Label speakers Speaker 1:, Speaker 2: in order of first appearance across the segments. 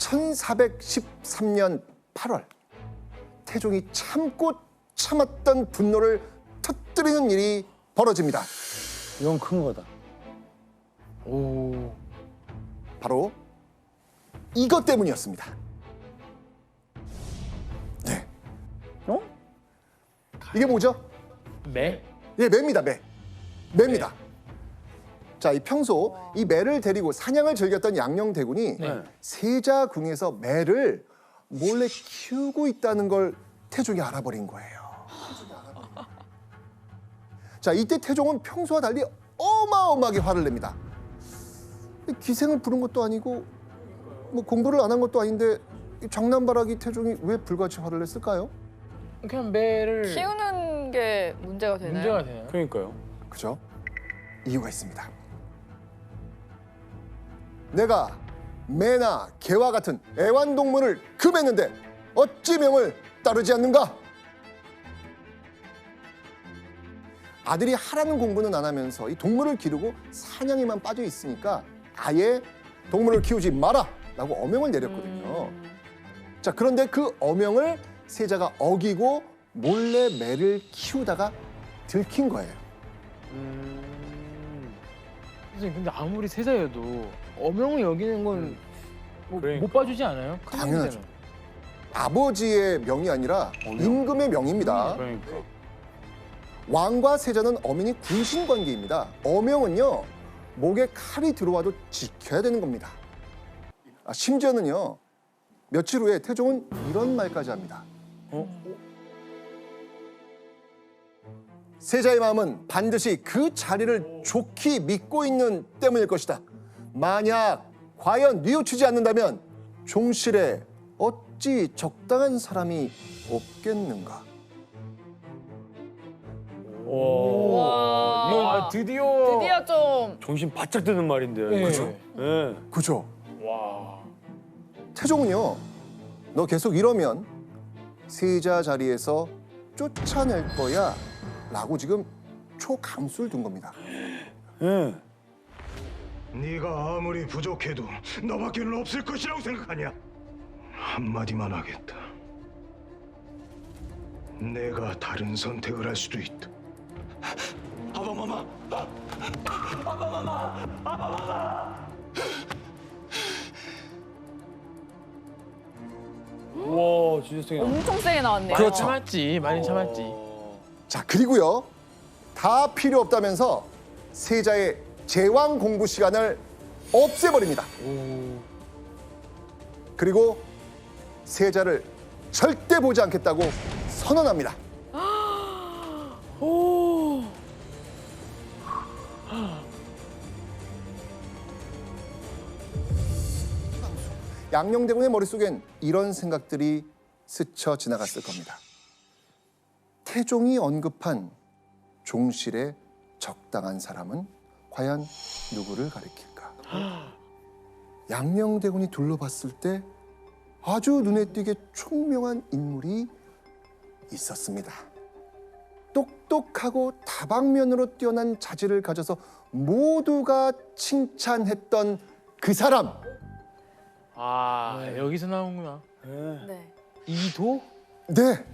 Speaker 1: 1413년 8월 태종이 참고 참았던 분노를 터뜨리는 일이 벌어집니다.
Speaker 2: 이건 큰 거다.
Speaker 3: 오.
Speaker 1: 바로 이것 때문이었습니다. 네.
Speaker 2: 어?
Speaker 1: 이게 뭐죠?
Speaker 3: 매?
Speaker 1: 예, 매입니다. 매입니다. 자, 이 평소 이 매를 데리고 사냥을 즐겼던 양녕대군이
Speaker 3: 네.
Speaker 1: 세자궁에서 매를 몰래 키우고 있다는 걸 태종이 알아버린 거예요. 자, 이때 태종은 평소와 달리 어마어마하게 화를 냅니다. 기생을 부른 것도 아니고 뭐 공부를 안 한 것도 아닌데 이 장난바라기 태종이 왜 불같이 화를 냈을까요?
Speaker 3: 그냥 매를
Speaker 4: 키우는 게 문제가 되나요?
Speaker 3: 문제가 되나요?
Speaker 2: 그러니까요.
Speaker 1: 그죠? 이유가 있습니다. 내가 매나 개와 같은 애완동물을 금했는데 어찌 명을 따르지 않는가? 아들이 하라는 공부는 안 하면서 이 동물을 기르고 사냥에만 빠져 있으니까 아예 동물을 키우지 마라! 라고 어명을 내렸거든요. 자, 그런데 그 어명을 세자가 어기고 몰래 매를 키우다가 들킨 거예요.
Speaker 3: 선생님 근데 아무리 세자여도 어명을 여기는 건 뭐
Speaker 2: 그러니까.
Speaker 3: 못 봐주지 않아요? 큰
Speaker 1: 당연하죠.
Speaker 3: 문제는.
Speaker 1: 아버지의 명이 아니라 임금의 명입니다.
Speaker 2: 그러니까.
Speaker 1: 왕과 세자는 어민이 군신 관계입니다. 어명은요, 목에 칼이 들어와도 지켜야 되는 겁니다. 심지어는요, 며칠 후에 태종은 이런 말까지 합니다. 세자의 마음은 반드시 그 자리를 좋게 믿고 있는 때문일 것이다. 만약 과연 뉘우치지 않는다면 종실에 어찌 적당한 사람이 없겠는가?
Speaker 2: 와. 이거
Speaker 4: 와.
Speaker 3: 드디어
Speaker 4: 드디어 좀
Speaker 2: 정신 바짝 드는 말인데요.
Speaker 3: 네.
Speaker 2: 그죠? 예.
Speaker 1: 그죠?
Speaker 3: 와.
Speaker 1: 태종은요, 너 계속 이러면 세자 자리에서 쫓아낼 거야 라고 지금 초강수를 둔 겁니다.
Speaker 2: 예.
Speaker 5: 네가 아무리 부족해도 너밖에는 없을 것이라고 생각하냐? 한마디만 하겠다. 내가 다른 선택을 할 수도 있다. 아바마마!
Speaker 2: 와, 진짜 세게 나왔다.
Speaker 4: 엄청 세게 나왔네요.
Speaker 1: 그렇죠.
Speaker 3: 참았지. 많이 참았지.
Speaker 1: 자, 그리고요, 다 필요 없다면서 세자의 제왕 공부 시간을 없애버립니다. 그리고 세자를 절대 보지 않겠다고 선언합니다. 양녕대군의 머릿속엔 이런 생각들이 스쳐 지나갔을 겁니다. 태종이 언급한 종실의 적당한 사람은 과연 누구를 가리킬까? 양녕대군이 둘러봤을 때 아주 눈에 띄게 총명한 인물이 있었습니다. 똑똑하고 다방면으로 뛰어난 자질을 가져서 모두가 칭찬했던 그 사람.
Speaker 3: 아 여기서 나오는구나.
Speaker 4: 네.
Speaker 3: 이도?
Speaker 1: 네.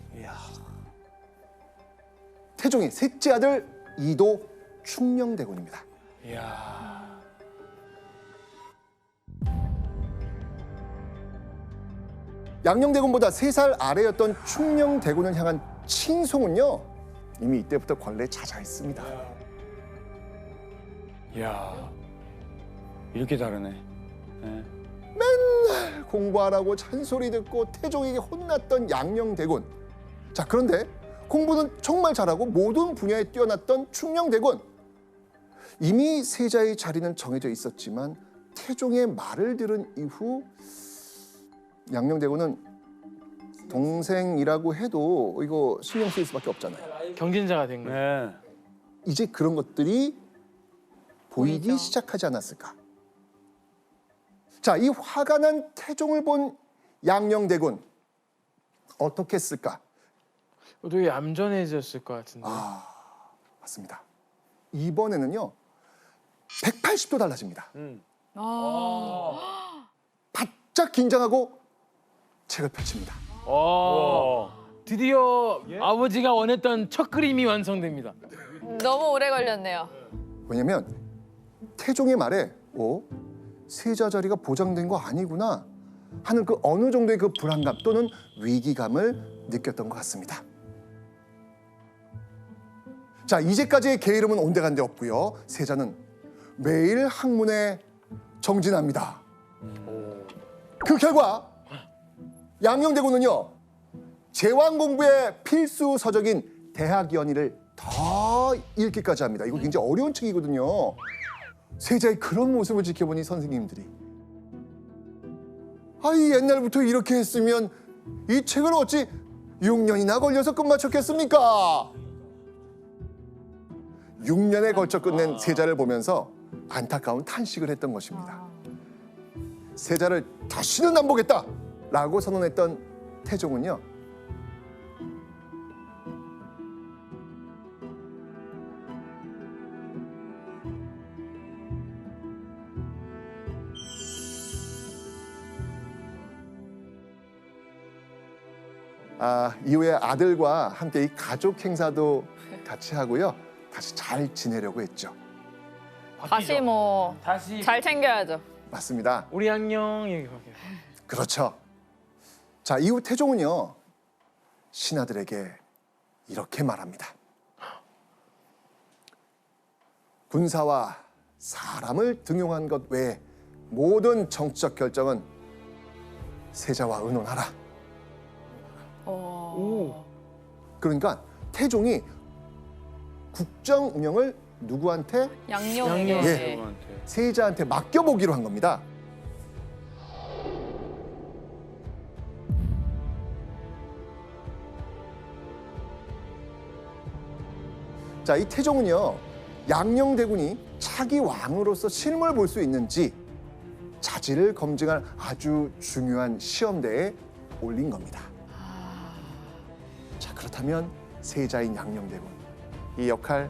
Speaker 1: 태종의 셋째 아들 이도 충녕대군입니다.
Speaker 3: 이야.
Speaker 1: 양녕대군보다 3살 아래였던 충녕대군을 향한 칭송은요, 이미 이때부터 권례에 자자했습니다.
Speaker 2: 이야. 이렇게 다르네. 예.
Speaker 1: 공부하라고 잔소리 듣고 태종에게 혼났던 양녕대군. 자, 그런데 공부는 정말 잘하고 모든 분야에 뛰어났던 충녕대군. 이미 세자의 자리는 정해져 있었지만 태종의 말을 들은 이후 양녕대군은 동생이라고 해도 이거 신경 쓰일 수밖에 없잖아요.
Speaker 3: 경진자가 된 거예요.
Speaker 2: 예.
Speaker 1: 이제 그런 것들이 보이기
Speaker 4: 보이죠.
Speaker 1: 시작하지 않았을까? 자, 이 화가 난 태종을 본 양녕대군 어떻게 했을까?
Speaker 3: 되게 얌전해졌을 것 같은데.
Speaker 1: 맞습니다. 이번에는요, 180도 달라집니다.
Speaker 4: 아.
Speaker 1: 바짝 긴장하고 책을 펼칩니다.
Speaker 3: 드디어 아버지가 원했던 첫 그림이 완성됩니다.
Speaker 4: 너무 오래 걸렸네요.
Speaker 1: 왜냐면 태종의 말에 세자 자리가 보장된 거 아니구나 하는 그 어느 정도의 그 불안감 또는 위기감을 느꼈던 것 같습니다. 자, 이제까지의 게으름은 온데간데 없고요. 세자는 매일 학문에 정진합니다. 그 결과 양녕대군은요, 제왕 공부의 필수 서적인 대학연의를 더 읽기까지 합니다. 이거 굉장히 어려운 책이거든요. 세자의 그런 모습을 지켜보니 선생님들이 아이 옛날부터 이렇게 했으면 이 책을 어찌 6년이나 걸려서 끝마쳤겠습니까? 6년에 걸쳐 끝낸 세자를 보면서 안타까운 탄식을 했던 것입니다. 세자를 다시는 안 보겠다라고 선언했던 태종은요, 이후에 아들과 함께 이 가족 행사도 같이 하고요. 다시 잘 지내려고 했죠.
Speaker 4: 다시 뭐
Speaker 3: 다시
Speaker 4: 잘 챙겨야죠.
Speaker 1: 맞습니다.
Speaker 3: 우리 안녕 얘기 바뀌어요.
Speaker 1: 그렇죠. 자, 이후 태종은요, 신하들에게 이렇게 말합니다. 군사와 사람을 등용한 것 외에 모든 정치적 결정은 세자와 의논하라. 그러니까 태종이 국정 운영을 누구한테?
Speaker 4: 양녕에게.
Speaker 1: 예.
Speaker 2: 누구한테?
Speaker 1: 세자한테 맡겨보기로 한 겁니다. 자, 이 태종은요, 양녕대군이 차기 왕으로서 실물 볼 수 있는지 자질을 검증할 아주 중요한 시험대에 올린 겁니다. 자, 그렇다면 세자인 양녕대군, 이 역할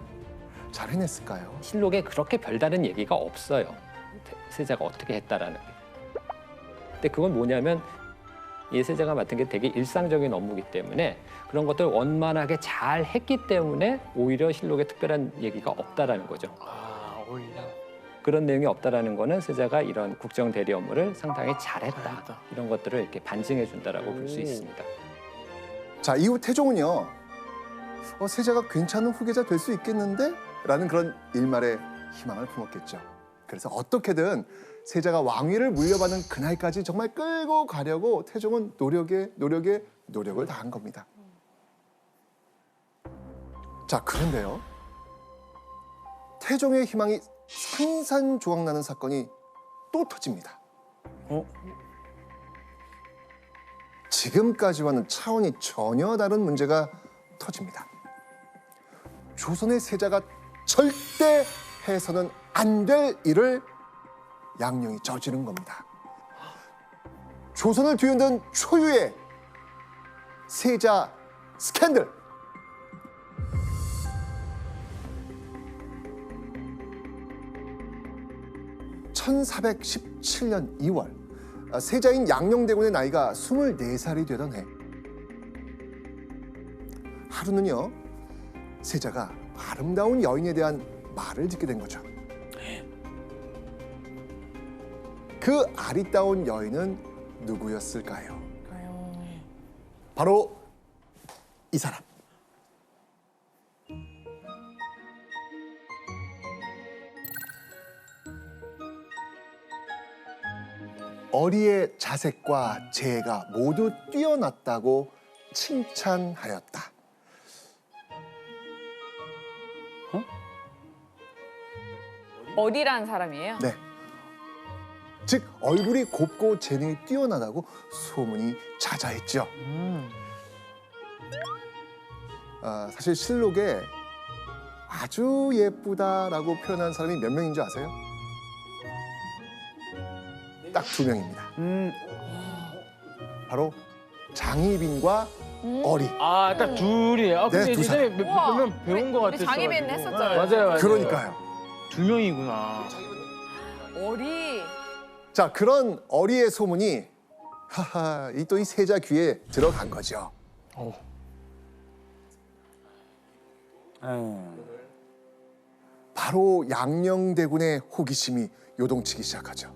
Speaker 1: 잘 해냈을까요?
Speaker 6: 실록에 그렇게 별다른 얘기가 없어요. 세자가 어떻게 했다라는 게. 근데 그건 뭐냐면 이 세자가 맡은 게 되게 일상적인 업무이기 때문에 그런 것들을 원만하게 잘 했기 때문에 오히려 실록에 특별한 얘기가 없다라는 거죠.
Speaker 3: 오히려.
Speaker 6: 그런 내용이 없다라는 거는 세자가 이런 국정 대리 업무를 상당히 잘했다.
Speaker 3: 잘했다.
Speaker 6: 이런 것들을 이렇게 반증해 준다라고 볼 수 있습니다.
Speaker 1: 자, 이후 태종은요, 세자가 괜찮은 후계자 될 수 있겠는데? 라는 그런 일말의 희망을 품었겠죠. 그래서 어떻게든 세자가 왕위를 물려받는 그날까지 정말 끌고 가려고 태종은 노력을 다한 겁니다. 자, 그런데요, 태종의 희망이 산산조각나는 사건이 또 터집니다. 지금까지와는 차원이 전혀 다른 문제가 터집니다. 조선의 세자가 절대 해서는 안 될 일을 양녕이 저지른 겁니다. 조선을 뒤흔든 초유의 세자 스캔들. (1417년 2월) 세자인 양녕대군의 나이가 24살이 되던 해, 하루는요, 세자가 아름다운 여인에 대한 말을 듣게 된 거죠. 그 아리따운 여인은 누구였을까요? 바로 이 사람. 어리의 자색과 재해가 모두 뛰어났다고 칭찬하였다.
Speaker 4: 어리란 사람이에요?
Speaker 1: 네. 즉 얼굴이 곱고 재능이 뛰어나다고 소문이 자자했죠. 사실 실록에 아주 예쁘다라고 표현한 사람이 몇 명인 줄 아세요? 딱 2명입니다. 바로 장희빈과 어리.
Speaker 3: 딱 둘이에요. 근데
Speaker 1: 두
Speaker 3: 예전에
Speaker 1: 사람.
Speaker 3: 몇 명 배운 것
Speaker 4: 우리
Speaker 3: 같았어.
Speaker 4: 장희빈 했었잖아요.
Speaker 3: 맞아요.
Speaker 1: 그러니까요.
Speaker 3: 2명이구나.
Speaker 4: 어리.
Speaker 1: 자, 그런 어리의 소문이 하하, 이 또 이 세자 귀에 들어간 거죠.
Speaker 2: 에휴.
Speaker 1: 바로 양녕대군의 호기심이 요동치기 시작하죠.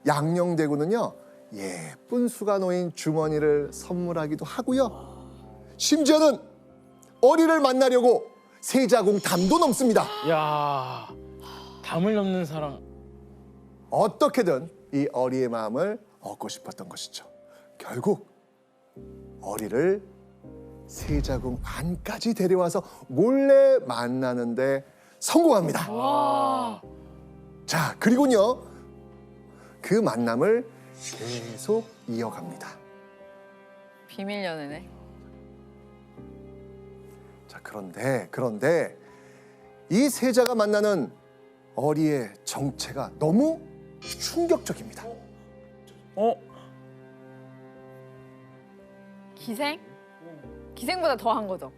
Speaker 1: 양녕대군은요, 예쁜 수가 놓인 주머니를 선물하기도 하고요. 심지어는 어리를 만나려고 세자공 담도 넘습니다.
Speaker 3: 야, 담을 넘는 사랑.
Speaker 1: 어떻게든 이 어리의 마음을 얻고 싶었던 것이죠. 결국 어리를 세자궁 안까지 데려와서 몰래 만나는데 성공합니다.
Speaker 4: 와.
Speaker 1: 자, 그리고요, 그 만남을 계속 이어갑니다.
Speaker 4: 비밀 연애네.
Speaker 1: 자, 그런데 이 세자가 만나는 어리의 정체가 너무 충격적입니다.
Speaker 4: 기생? 기생보다 더한 거죠.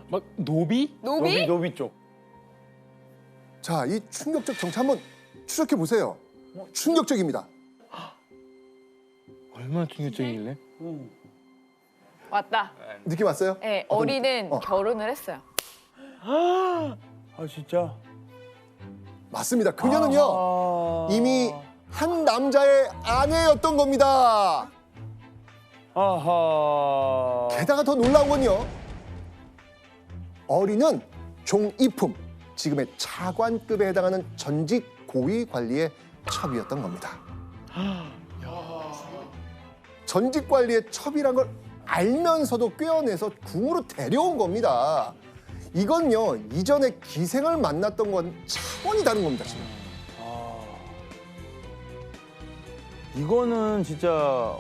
Speaker 3: 막 노비?
Speaker 4: 노비?
Speaker 2: 노비 쪽.
Speaker 1: 자, 이 충격적 정체 한번 추적해 보세요. 충격적입니다.
Speaker 3: 얼마나 충격적이길래?
Speaker 4: 왔다.
Speaker 1: 느낌 왔어요?
Speaker 4: 네, 어리는 결혼을 했어요.
Speaker 2: 아 진짜.
Speaker 1: 맞습니다. 그녀는요,
Speaker 2: 아.
Speaker 1: 이미 한 남자의 아내였던 겁니다.
Speaker 2: 아하.
Speaker 1: 게다가 더 놀라운 건요, 어리는 종이품, 지금의 차관급에 해당하는 전직 고위 관리의 첩이었던 겁니다. 전직 관리의 첩이란 걸 알면서도 꿰어내서 궁으로 데려온 겁니다. 이건요, 이전에 기생을 만났던 건 차원이 다른 겁니다, 지금.
Speaker 2: 이거는 진짜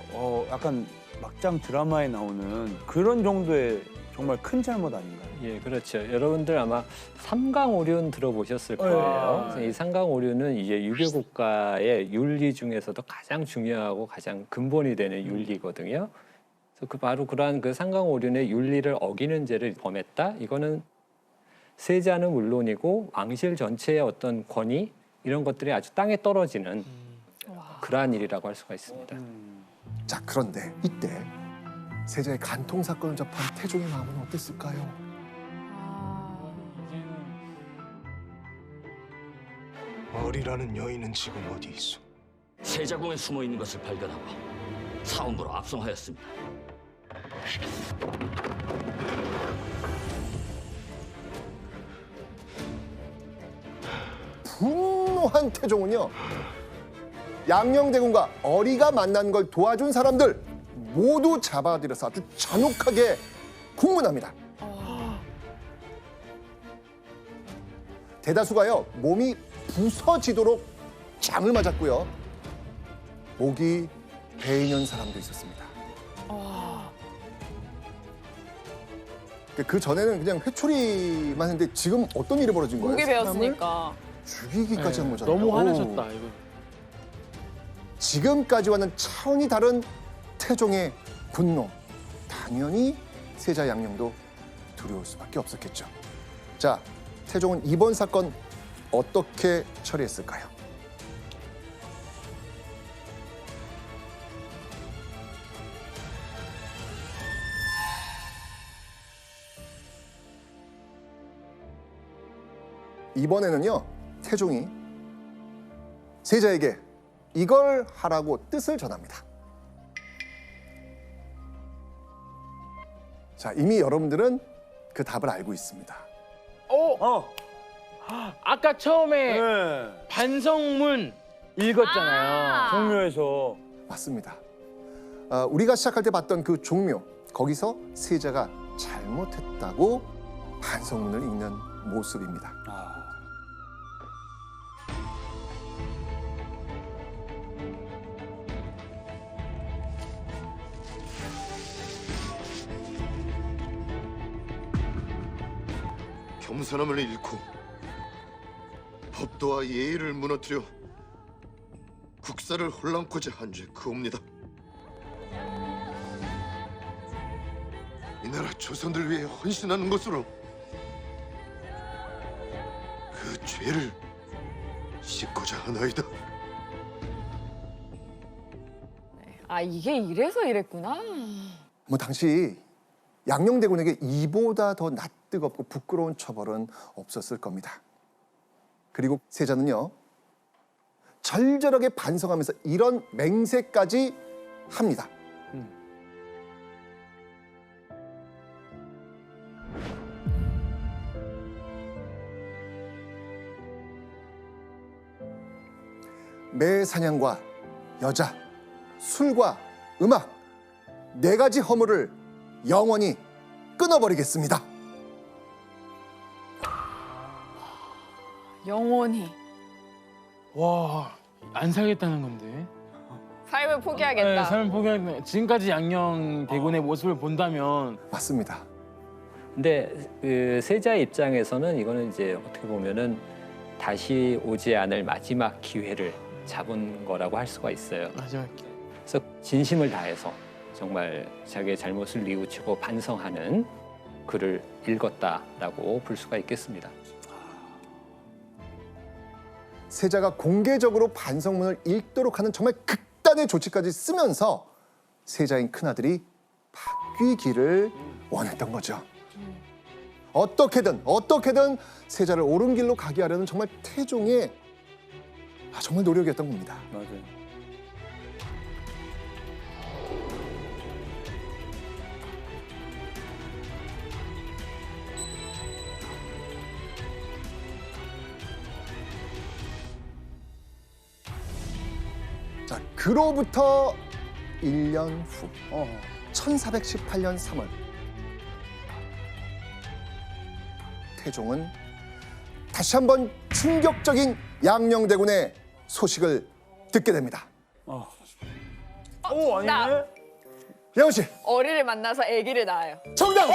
Speaker 2: 약간 막장 드라마에 나오는 그런 정도의 정말 큰 잘못 아닌가요?
Speaker 6: 예, 그렇죠. 여러분들 아마 삼강오륜 들어보셨을 거예요. 그래서 이 삼강오륜은 이제 유교 국가의 윤리 중에서도 가장 중요하고 가장 근본이 되는 윤리거든요. 그래서 그 바로 그러한 그 삼강오륜의 윤리를 어기는 죄를 범했다. 이거는 세자는 물론이고 왕실 전체의 어떤 권위 이런 것들이 아주 땅에 떨어지는 그러한 일이라고 할 수가 있습니다.
Speaker 1: 자, 그런데 이때 세자의 간통 사건을 접한 태종의 마음은 어땠을까요?
Speaker 5: 어리라는 여인은 지금 어디 있어?
Speaker 7: 세자궁에 숨어 있는 것을 발견하고 사원부로 압송하였습니다.
Speaker 1: 분노한 태종은요, 양녕대군과 어리가 만난 걸 도와준 사람들 모두 잡아들여서 아주 잔혹하게 국문합니다. 대다수가요, 몸이 부서지도록 장을 맞았고요, 목이 베이는 사람도 있었습니다. 그 전에는 그냥 회초리만 했는데 지금 어떤 일이 벌어진 거예요?
Speaker 4: 목이
Speaker 1: 사람을
Speaker 4: 베었으니까.
Speaker 1: 죽이기까지 한 거잖아요.
Speaker 3: 너무 화내셨다, 이거.
Speaker 1: 지금까지와는 차원이 다른 태종의 분노. 당연히 세자 양녕도 두려울 수밖에 없었겠죠. 자, 태종은 이번 사건 어떻게 처리했을까요? 이번에는요, 태종이 세자에게 이걸 하라고 뜻을 전합니다. 자, 이미 여러분들은 그 답을 알고 있습니다.
Speaker 3: 아까 처음에
Speaker 2: 네.
Speaker 3: 반성문 읽었잖아요.
Speaker 2: 종묘에서.
Speaker 1: 맞습니다. 우리가 시작할 때 봤던 그 종묘, 거기서 세자가 잘못했다고 반성문을 읽는 모습입니다.
Speaker 5: 겸손함을 잃고 법도와 예의를 무너뜨려 국사를 혼란코자 한 죄 그옵니다. 이 나라 조선을 위해 헌신하는 것으로 그 죄를 씻고자 하나이다.
Speaker 4: 아 이게 이래서 이랬구나.
Speaker 1: 뭐 당시 양녕대군에게 이보다 더 낯뜨겁고 부끄러운 처벌은 없었을 겁니다. 그리고 세자는요, 절절하게 반성하면서 이런 맹세까지 합니다. 매 사냥과 여자, 술과 음악, 4가지 허물을 영원히 끊어버리겠습니다.
Speaker 4: 영원히
Speaker 3: 와, 안 살겠다는 건데.
Speaker 4: 삶을 포기하겠다.
Speaker 3: 네, 삶을 포기하겠다. 지금까지 양녕 대군의 모습을 본다면
Speaker 1: 맞습니다.
Speaker 6: 근데 그 세자의 입장에서는 이거는 이제 어떻게 보면은 다시 오지 않을 마지막 기회를 잡은 거라고 할 수가 있어요.
Speaker 3: 마지막
Speaker 6: 그래서 진심을 다해서 정말 자기의 잘못을 뉘우치고 반성하는 글을 읽었다라고 볼 수가 있겠습니다.
Speaker 1: 세자가 공개적으로 반성문을 읽도록 하는 정말 극단의 조치까지 쓰면서 세자인 큰아들이 바뀌기를 원했던 거죠. 어떻게든 세자를 옳은 길로 가게 하려는 정말 태종의 정말 노력이었던 겁니다.
Speaker 2: 맞아요.
Speaker 1: 자, 그로부터 1년 후 1418년 3월 태종은 다시 한번 충격적인 양녕대군의 소식을 듣게 됩니다.
Speaker 2: 오,
Speaker 4: 나.
Speaker 2: 아니네?
Speaker 1: 예원 씨,
Speaker 4: 어리를 만나서 아기를 낳아요.
Speaker 1: 정답!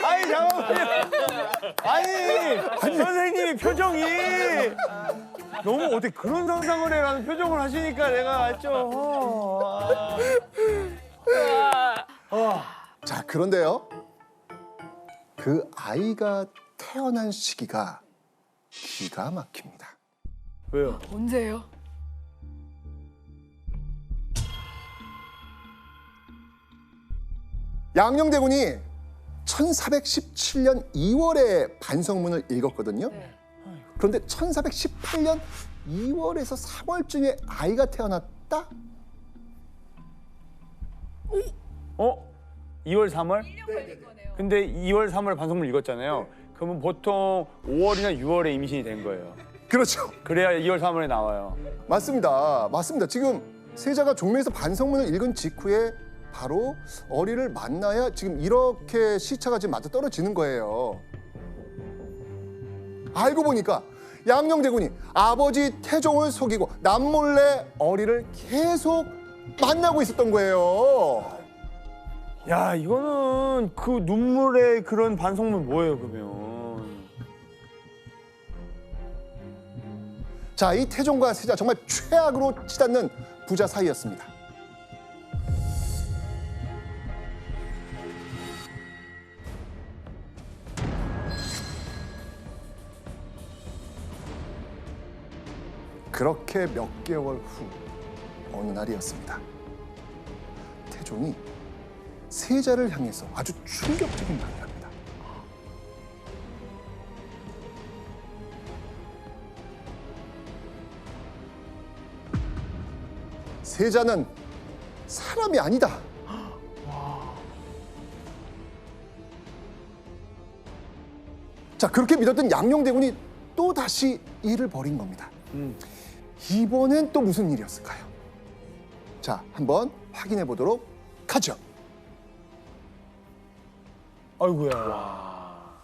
Speaker 2: 아니, 잠깐만요. 아니, 선생님이 표정이 너무 어떻게 그런 상상을 해라는 표정을 하시니까 내가 좀...
Speaker 1: 자, 그런데요. 그 아이가 태어난 시기가 기가 막힙니다.
Speaker 2: 왜요?
Speaker 4: 언제예요?
Speaker 1: 양녕대군이 1417년 2월에 반성문을 읽었거든요.
Speaker 4: 네.
Speaker 1: 그런데 1418년 2월에서 3월쯤에 아이가 태어났다?
Speaker 2: 2월, 3월? 근데 2월, 3월 반성문 읽었잖아요. 그러면 보통 5월이나 6월에 임신이 된 거예요.
Speaker 1: 그렇죠.
Speaker 2: 그래야 2월, 3월에 나와요.
Speaker 1: 맞습니다. 지금 세자가 종묘에서 반성문을 읽은 직후에 바로 어리를 만나야 지금 이렇게 시차가 지금 맞아 떨어지는 거예요. 알고 보니까 양녕대군이 아버지 태종을 속이고 남몰래 어리를 계속 만나고 있었던 거예요.
Speaker 2: 야, 이거는 그 눈물의 그런 반성문 뭐예요, 그러면?
Speaker 1: 자, 이 태종과 세자 정말 최악으로 치닫는 부자 사이였습니다. 그렇게 몇 개월 후 어느 날이었습니다. 태종이 세자를 향해서 아주 충격적인 말을 합니다. 세자는 사람이 아니다. 자, 그렇게 믿었던 양녕대군이 또 다시 일을 벌인 겁니다. 이번엔 또 무슨 일이었을까요? 자, 한번 확인해 보도록 하죠.
Speaker 2: 아이고야.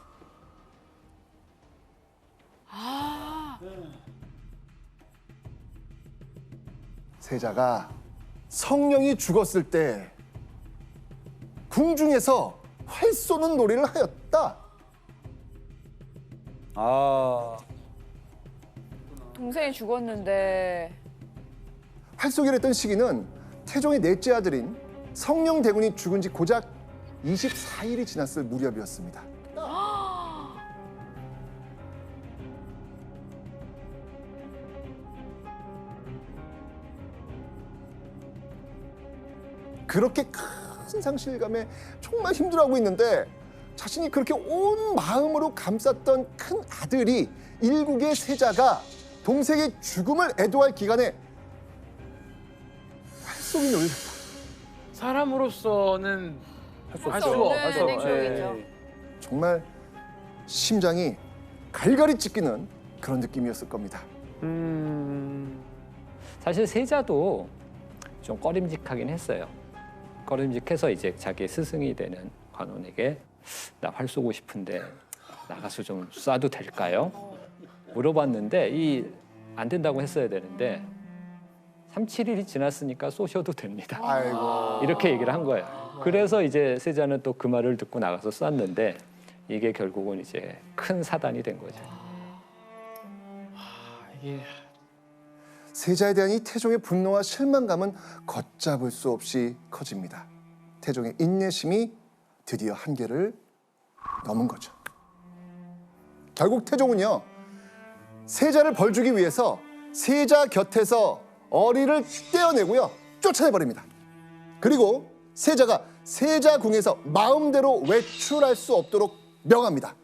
Speaker 1: 세자가 성령이 죽었을 때 궁중에서 활 쏘는 놀이를 하였다.
Speaker 4: 동생이 죽었는데
Speaker 1: 활쏘기를 했던 시기는 태종의 넷째 아들인 성령대군이 죽은 지 고작 24일이 지났을 무렵이었습니다. 그렇게 큰 상실감에 정말 힘들어하고 있는데 자신이 그렇게 온 마음으로 감쌌던 큰 아들이 일국의 세자가 동생의 죽음을 애도할 기간에 활쏘기 놀렸다.
Speaker 3: 사람으로서는
Speaker 4: 할 수 없는 행동이죠.
Speaker 1: 정말 심장이 갈갈이 찢기는 그런 느낌이었을 겁니다.
Speaker 6: 사실 세자도 좀 꺼림직하긴 했어요. 꺼림직해서 이제 자기 스승이 되는 관원에게 나 활 쏘고 싶은데 나가서 좀 쏴도 될까요? 물어봤는데 안 된다고 했어야 되는데 3, 7일이 지났으니까 쏘셔도 됩니다.
Speaker 1: 아이고.
Speaker 6: 이렇게 얘기를 한 거예요. 그래서 이제 세자는 또 그 말을 듣고 나가서 쐈는데 이게 결국은 이제 큰 사단이 된 거죠.
Speaker 3: 이게
Speaker 1: 세자에 대한 이 태종의 분노와 실망감은 걷잡을 수 없이 커집니다. 태종의 인내심이 드디어 한계를 넘은 거죠. 결국 태종은요, 세자를 벌주기 위해서 세자 곁에서 어리를 떼어내고요, 쫓아내버립니다. 그리고 세자가 세자궁에서 마음대로 외출할 수 없도록 명합니다.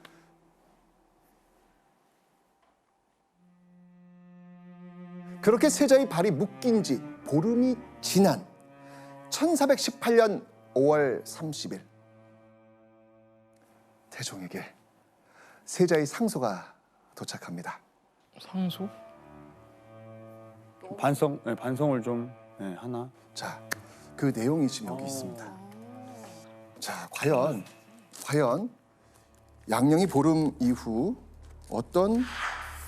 Speaker 1: 그렇게 세자의 발이 묶인 지 보름이 지난 1418년 5월 30일 태종에게 세자의 상소가 도착합니다.
Speaker 3: 상소?
Speaker 2: 반성을 좀 하나.
Speaker 1: 자, 그 내용이 지금 여기 있습니다. 자, 과연 양녕이 보름 이후 어떤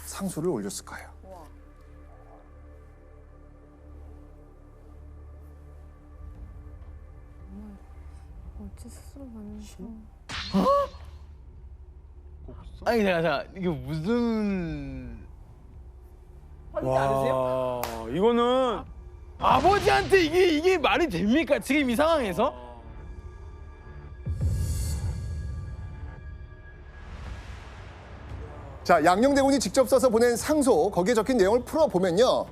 Speaker 1: 상소를 올렸을까요?
Speaker 8: 어째 스스로 만나서
Speaker 3: 아니 잠깐 이게 무슨
Speaker 2: 와, 이거는
Speaker 3: 아버지한테 이게 말이 됩니까? 지금 이 상황에서?
Speaker 1: 자, 양녕대군이 직접 써서 보낸 상소, 거기에 적힌 내용을 풀어보면요,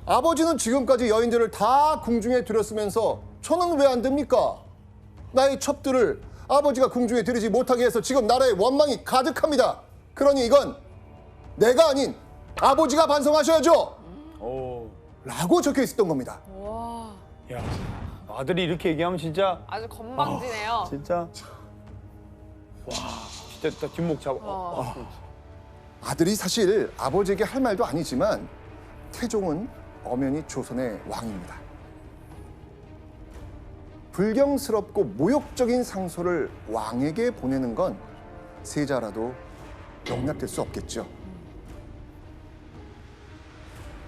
Speaker 1: 아버지는 지금까지 여인들을 다 궁중에 들였으면서 저는 왜 안 됩니까? 나의 첩들을 아버지가 궁중에 들이지 못하게 해서 지금 나라에 원망이 가득합니다. 그러니 이건 내가 아닌 아버지가 반성하셔야죠. 라고 적혀 있었던 겁니다.
Speaker 4: 와,
Speaker 2: 야, 아들이 이렇게 얘기하면 진짜
Speaker 4: 아주 건방지네요.
Speaker 2: 진짜 진짜 뒷목 잡아.
Speaker 1: 아들이 사실 아버지에게 할 말도 아니지만 태종은 엄연히 조선의 왕입니다. 불경스럽고 모욕적인 상소를 왕에게 보내는 건 세자라도 용납될 수 없겠죠.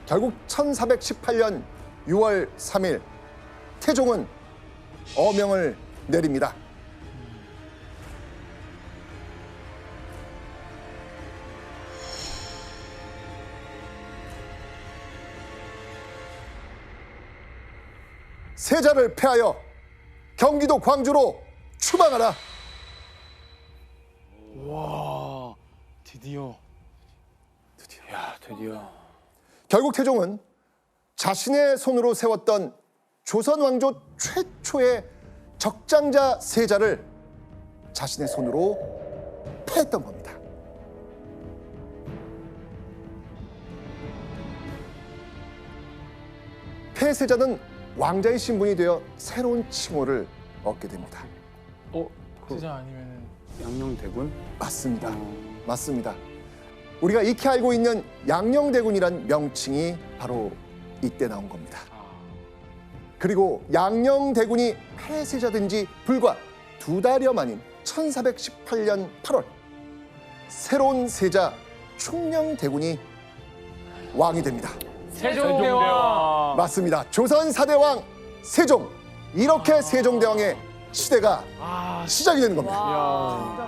Speaker 1: 결국 1418년 6월 3일 태종은 어명을 내립니다. 세자를 패하여 경기도 광주로 추방하라.
Speaker 3: 와 드디어
Speaker 2: 야, 드디어.
Speaker 1: 결국 태종은 자신의 손으로 세웠던 조선 왕조 최초의 적장자 세자를 자신의 손으로 패했던 겁니다. 폐세자는 왕자의 신분이 되어 새로운 칭호를 얻게 됩니다.
Speaker 3: 세자 아니면은
Speaker 2: 양녕대군.
Speaker 1: 맞습니다. 맞습니다. 우리가 익히 알고 있는 양녕대군이란 명칭이 바로 이때 나온 겁니다. 그리고 양녕대군이 폐세자된 지 불과 2달여 만인 1418년 8월 새로운 세자 충녕대군이 왕이 됩니다.
Speaker 3: 세종대왕.
Speaker 1: 맞습니다. 조선 4대 왕 세종. 이렇게 세종대왕의 시대가 시작이 되는 겁니다.
Speaker 4: 와.